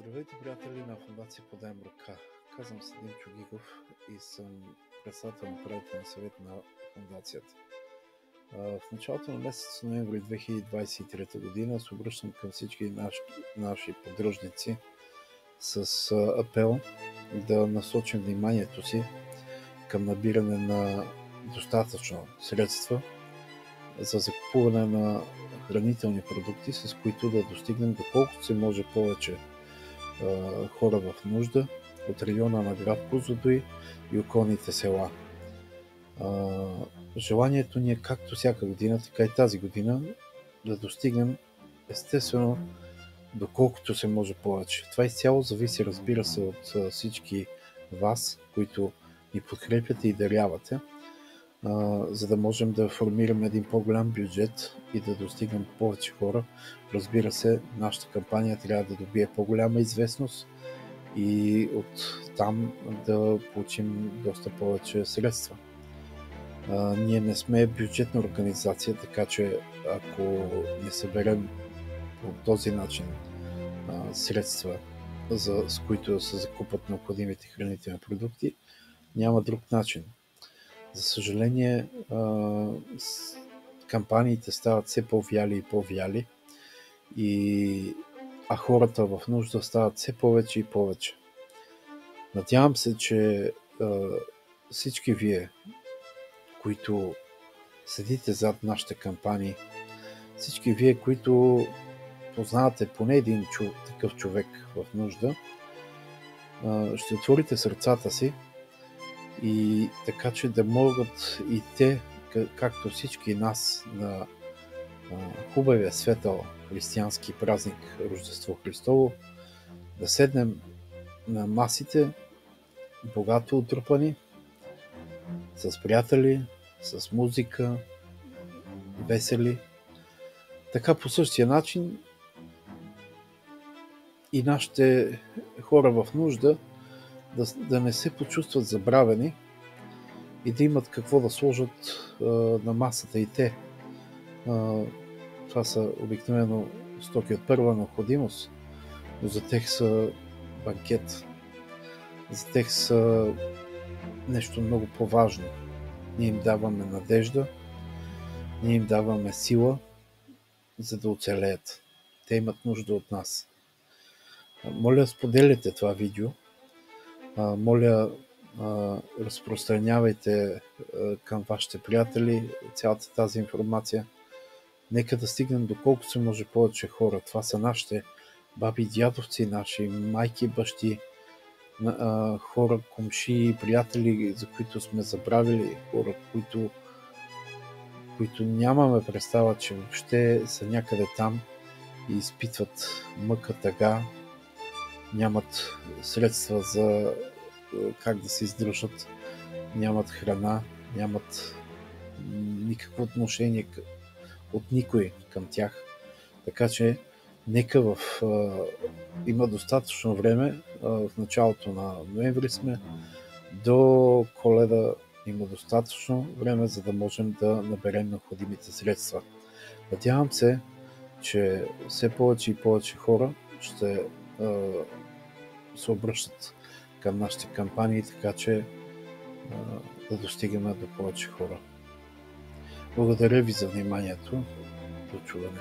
Здравейте, приятели на Фондация Подаем ръка. Казвам се Димчо Гигов и съм председател на управителния съвет на фондацията. В началото на месец ноември 2023 година се обръщам към всички наши поддръжници с апел да насочим вниманието си към набиране на достатъчно средства за закупуване на хранителни продукти, с които да достигнем доколкото се може повече хора в нужда от района на град Козлодуй и околните села. Желанието ни е както всяка година, така и тази година да достигнем естествено доколкото се може повече. Това изцяло зависи, разбира се, от всички вас, които ни подкрепяте и дарявате, за да можем да формираме един по-голям бюджет и да достигнем повече хора. Разбира се, нашата кампания трябва да добие по-голяма известност и от там да получим доста повече средства. Ние не сме бюджетна организация, така че ако не съберем по този начин средства, с които да се закупат необходимите хранителни продукти, няма друг начин. За съжаление, кампаниите стават все по-вяли и по-вяли, а хората в нужда стават все повече и повече. Надявам се, че всички вие, които седите зад нашите кампании, всички вие, които познавате поне един такъв човек в нужда, ще отворите сърцата си и така, че да могат и те, както всички нас, на хубавия светъл християнски празник Рождество Христово, да седнем на масите, богато отрупани, с приятели, с музика, весели. Така по същия начин и нашите хора в нужда да не се почувстват забравени и да имат какво да сложат на масата и те. Това са обикновено стоки от първа необходимост, но за тях са банкет. За тях са нещо много по-важно. Ние им даваме надежда, ние им даваме сила, за да оцелеят. Те имат нужда от нас. Моля, споделяйте това видео. Моля, разпространявайте към вашите приятели цялата тази информация. Нека да стигнем доколко се може повече хора. Това са нашите баби, дядовци, наши майки, бащи, хора, комши, приятели, за които сме забравили, хора, които нямаме представа, че въобще са някъде там и изпитват мъка, тъга, нямат средства за как да се издържат, нямат храна, нямат никакво отношение от никой към тях. Така че нека има достатъчно време, в началото на ноември сме, до Коледа има достатъчно време, за да можем да наберем необходимите средства. Надявам се, че все повече и повече хора ще се обръщат към нашите кампании, така че да достигаме до повече хора. Благодаря ви за вниманието. До чуване.